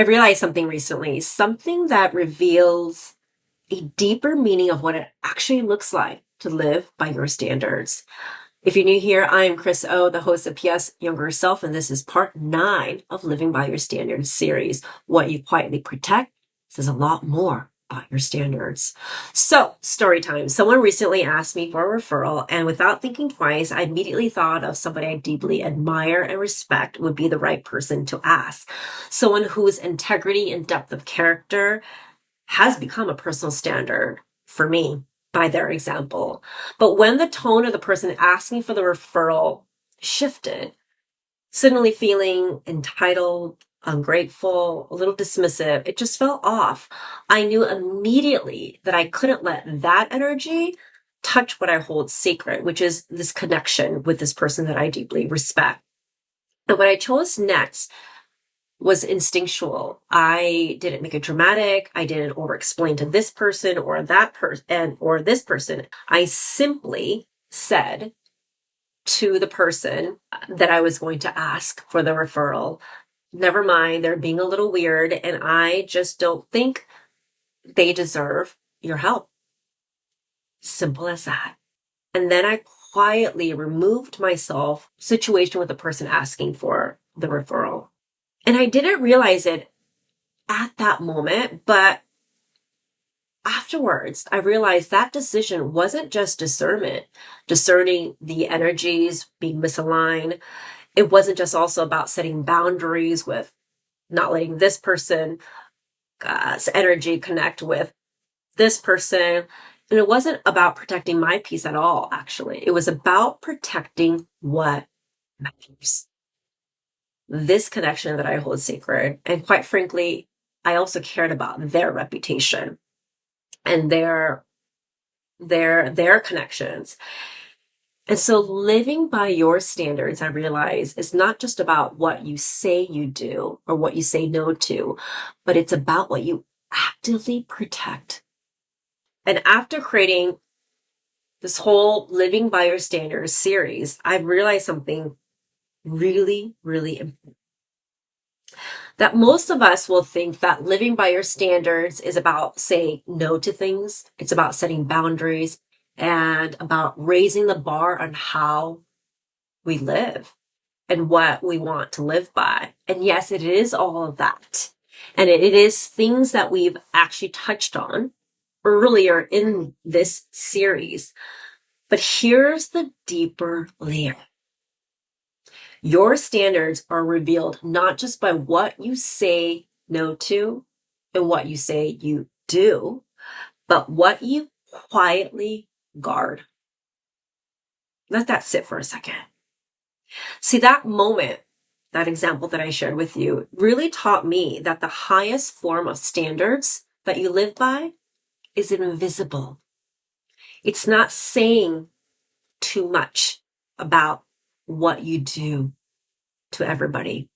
I realized something recently, something that reveals a deeper meaning of what it actually looks like to live by your standards. If you're new here, I am Chris O, the host of PS Younger Self, and this is part 9 of Living by Your Standards series. What you quietly protect says a lot more about your standards. So, story time. Someone recently asked me for a referral, and without thinking twice, I immediately thought of somebody I deeply admire and respect would be the right person to ask. Someone whose integrity and depth of character has become a personal standard for me by their example. But when the tone of the person asking for the referral shifted, suddenly feeling entitled, ungrateful, a little dismissive, it just felt off. I knew immediately that I couldn't let that energy touch what I hold sacred, which is this connection with this person that I deeply respect. And what I chose next was instinctual. I didn't make it dramatic. I didn't over explain to this person or that person or this person. I simply said to the person that I was going to ask for the referral, never mind, they're being a little weird and I just don't think they deserve your help. Simple as that. And then I quietly removed myself situation with the person asking for the referral. And I didn't realize it at that moment, but afterwards, I realized that decision wasn't just discernment, discerning the energies being misaligned. It wasn't just also about setting boundaries with not letting this person's energy connect with this person. And it wasn't about protecting my peace at all, actually. It was about protecting what matters. This connection that I hold sacred. And quite frankly, I also cared about their reputation and their connections. And so living by your standards, I realize, is not just about what you say you do or what you say no to, but it's about what you actively protect. And after creating this whole Living by Your Standards series, I've realized something really, really important. That most of us will think that living by your standards is about saying no to things. It's about setting boundaries and about raising the bar on how we live and what we want to live by. And yes, it is all of that. And it is things that we've actually touched on earlier in this series. But here's the deeper layer. Your standards are revealed not just by what you say no to and what you say you do, but what you quietly guard. Let that sit for a second. See, that moment, that example that I shared with you, really taught me that the highest form of standards that you live by is invisible. It's not saying too much about what you do to everybody.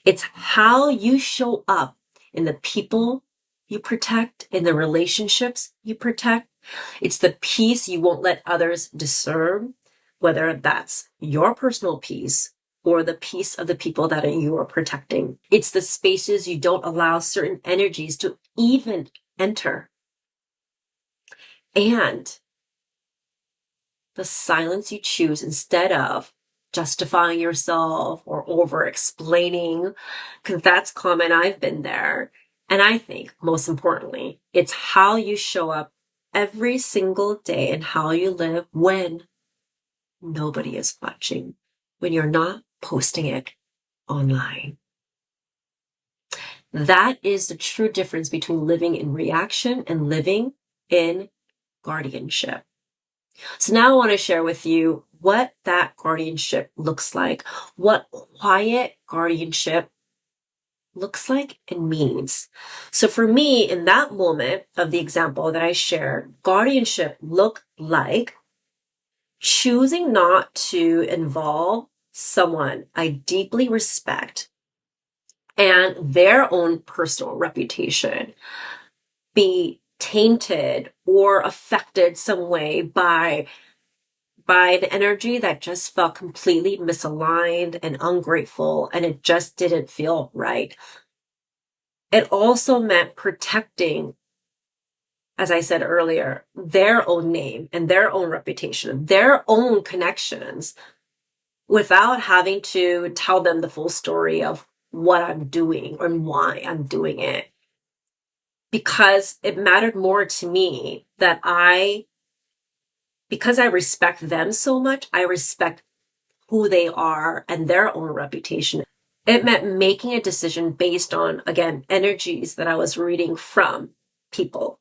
It's how you show up in the people you protect, in the relationships you protect. It's the peace you won't let others discern, whether that's your personal peace or the peace of the people that you are protecting. It's the spaces you don't allow certain energies to even enter. And the silence you choose instead of justifying yourself or over explaining, because that's common. I've been there. And I think most importantly, it's how you show up every single day and how you live when nobody is watching, when you're not posting it online. That is the true difference between living in reaction and living in guardianship. So now I want to share with you what that guardianship looks like, what quiet guardianship looks like and means. So for me, in that moment of the example that I shared, guardianship looked like choosing not to involve someone I deeply respect and their own personal reputation be tainted or affected some way by an energy that just felt completely misaligned and ungrateful, and it just didn't feel right. It also meant protecting, as I said earlier, their own name and their own reputation, their own connections, without having to tell them the full story of what I'm doing and why I'm doing it. Because it mattered more to me that because I respect them so much, I respect who they are and their own reputation. It meant making a decision based on, again, energies that I was reading from people,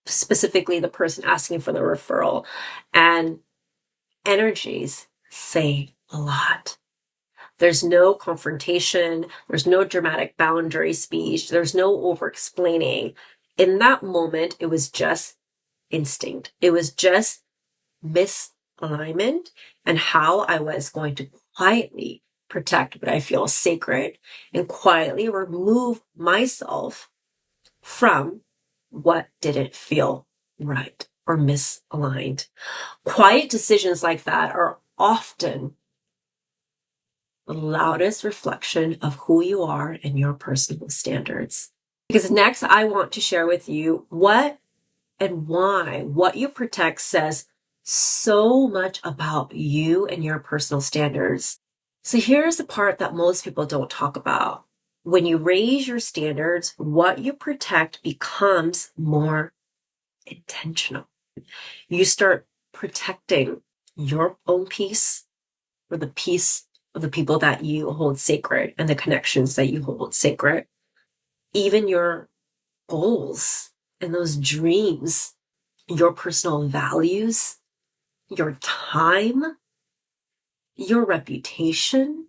specifically the person asking for the referral. And energies say a lot. There's no confrontation. There's no dramatic boundary speech. There's no over explaining. In that moment, it was just instinct. It was just misalignment and how I was going to quietly protect what I feel sacred and quietly remove myself from what didn't feel right or misaligned. Quiet decisions like that are often the loudest reflection of who you are and your personal standards. Because next, I want to share with you what and why what you protect says so much about you and your personal standards. So here's the part that most people don't talk about. When you raise your standards, what you protect becomes more intentional. You start protecting your own peace, or the peace of the people that you hold sacred and the connections that you hold sacred. Even your goals and those dreams, your personal values, your time, your reputation,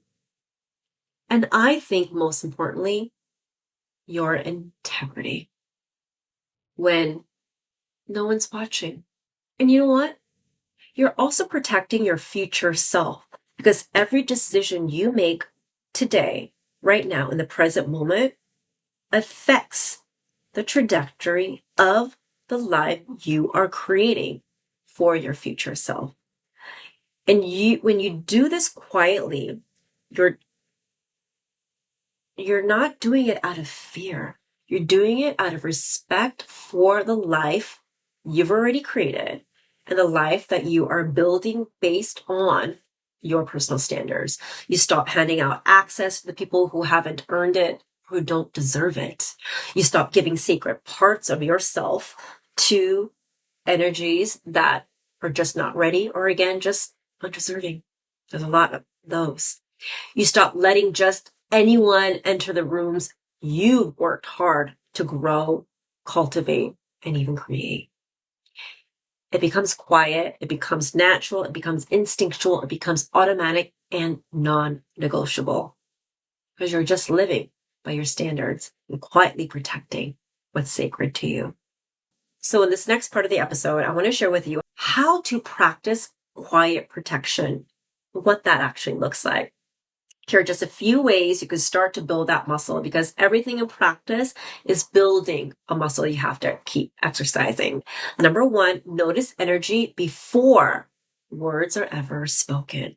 and I think most importantly, your integrity when no one's watching. And you know what? You're also protecting your future self, because every decision you make today, right now, in the present moment, affects the trajectory of the life you are creating for your future self. And when you do this quietly, you're not doing it out of fear. You're doing it out of respect for the life you've already created and the life that you are building based on your personal standards. You stop handing out access to the people who haven't earned it, who don't deserve it. You stop giving sacred parts of yourself to energies that are just not ready, or again, just undeserving. There's a lot of those. You stop letting just anyone enter the rooms you've worked hard to grow, cultivate, and even create. It becomes quiet, it becomes natural, it becomes instinctual, it becomes automatic and non-negotiable, because you're just living by your standards and quietly protecting what's sacred to you. So in this next part of the episode, I want to share with you how to practice quiet protection, what that actually looks like. Here are just a few ways you can start to build that muscle, because everything in practice is building a muscle you have to keep exercising. Number one, notice energy before words are ever spoken.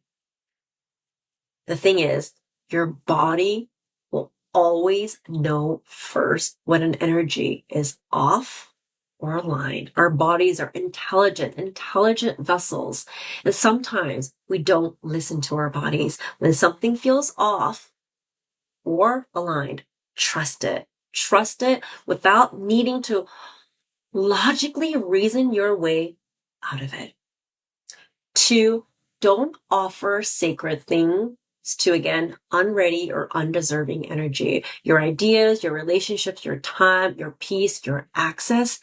The thing is, your body will always know first when an energy is off or aligned. Our bodies are intelligent vessels. And sometimes we don't listen to our bodies. When something feels off or aligned, trust it. Trust it without needing to logically reason your way out of it. Two, don't offer sacred things to, again, unready or undeserving energy. Your ideas, your relationships, your time, your peace, your access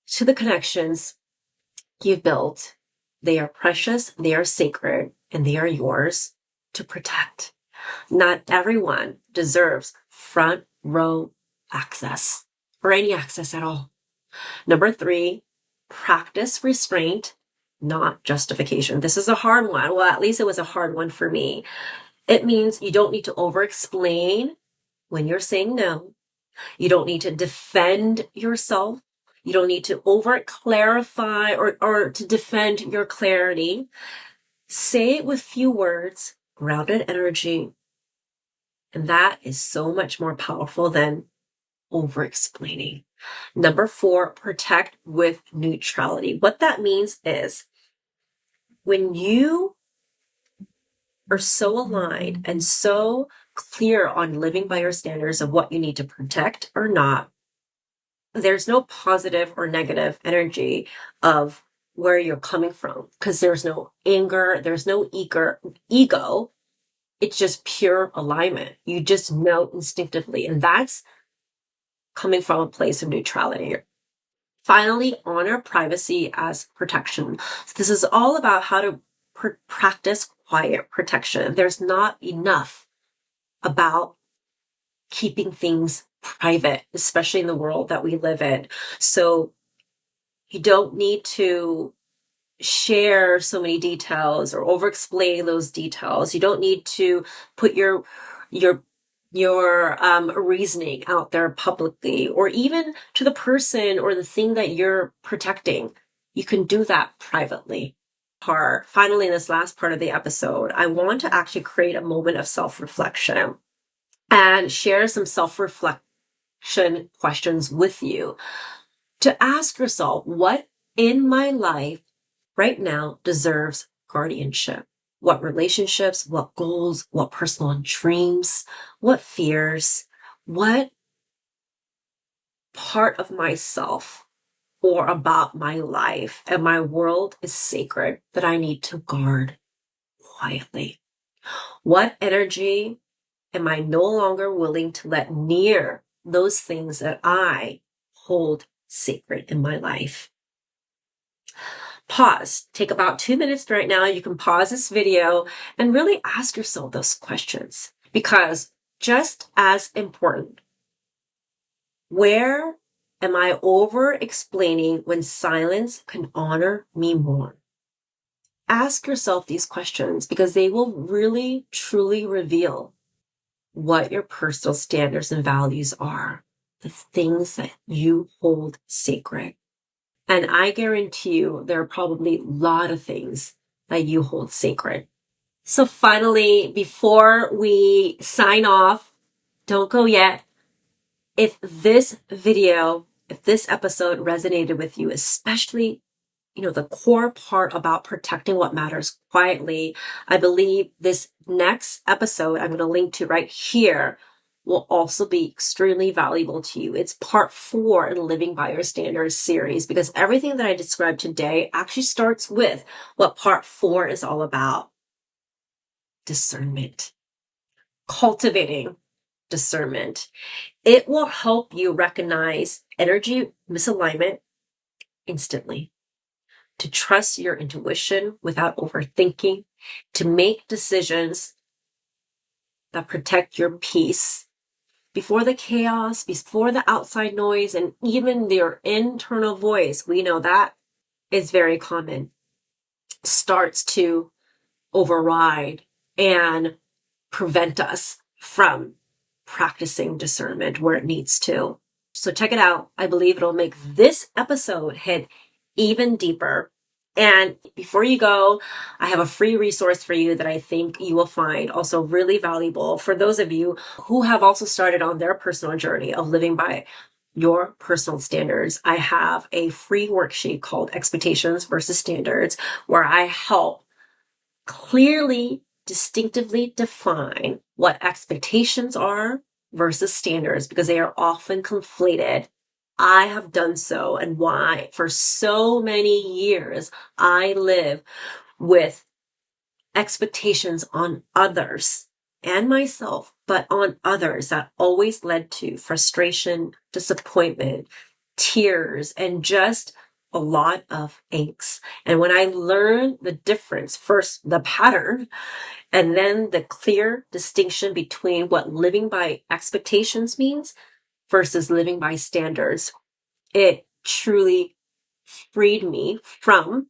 to the connections you've built, they are precious, they are sacred, and they are yours to protect. Not everyone deserves front row access or any access at all. Number three, practice restraint, not justification. This is a hard one. Well, at least it was a hard one for me. It means you don't need to over-explain when you're saying no. You don't need to defend yourself. You don't need to over-clarify or to defend your clarity. Say it with few words, grounded energy. And that is so much more powerful than over explaining. Number 4, protect with neutrality. What that means is when you are so aligned and so clear on living by your standards of what you need to protect or not, there's no positive or negative energy of where you're coming from, because there's no anger, there's no ego. It's just pure alignment. You just know instinctively, and that's coming from a place of neutrality. Finally, honor privacy as protection. So this is all about how to practice quiet protection. There's not enough about keeping things private, especially in the world that we live in. So you don't need to share so many details or over explain those details. You don't need to put your reasoning out there publicly, or even to the person or the thing that you're protecting. You can do that privately. Finally, in this last part of the episode, I want to actually create a moment of self-reflection and share some self-reflection questions with you to ask yourself, what in my life right now deserves guardianship? What relationships, what goals, what personal dreams, what fears, what part of myself or about my life and my world is sacred that I need to guard quietly? What energy am I no longer willing to let near those things that I hold sacred in my life? Pause. Take about 2 minutes right now. You can pause this video and really ask yourself those questions, because just as important, where am I over explaining when silence can honor me more? Ask yourself these questions because they will really, truly reveal what your personal standards and values are, the things that you hold sacred. And I guarantee you there are probably a lot of things that you hold sacred. So finally, before we sign off, don't go yet. If this episode resonated with you, especially, the core part about protecting what matters quietly, I believe this next episode I'm going to link to right here will also be extremely valuable to you. It's part 4 in Living by Your Standards series, because everything that I described today actually starts with what part 4 is all about: discernment, cultivating discernment. It will help you recognize energy misalignment instantly, to trust your intuition without overthinking, to make decisions that protect your peace before the chaos, before the outside noise, and even your internal voice, we know that is very common, starts to override and prevent us from practicing discernment where it needs to. So check it out. I believe it'll make this episode hit even deeper. And before you go, I have a free resource for you that I think you will find also really valuable for those of you who have also started on their personal journey of living by your personal standards. I have a free worksheet called Expectations versus Standards, where I help clearly, distinctively define what expectations are versus standards, because they are often conflated. I have done so, and why for so many years I live with expectations on others and myself, but on others, that always led to frustration, disappointment, tears, and just a lot of angst. And when I learned the difference, first the pattern, and then the clear distinction between what living by expectations means versus living by standards, it truly freed me from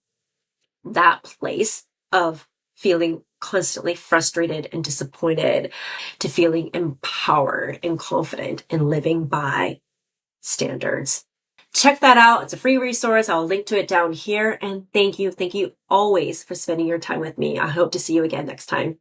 that place of feeling constantly frustrated and disappointed to feeling empowered and confident in living by standards. Check that out. It's a free resource. I'll link to it down here. And thank you always for spending your time with me. I hope to see you again next time.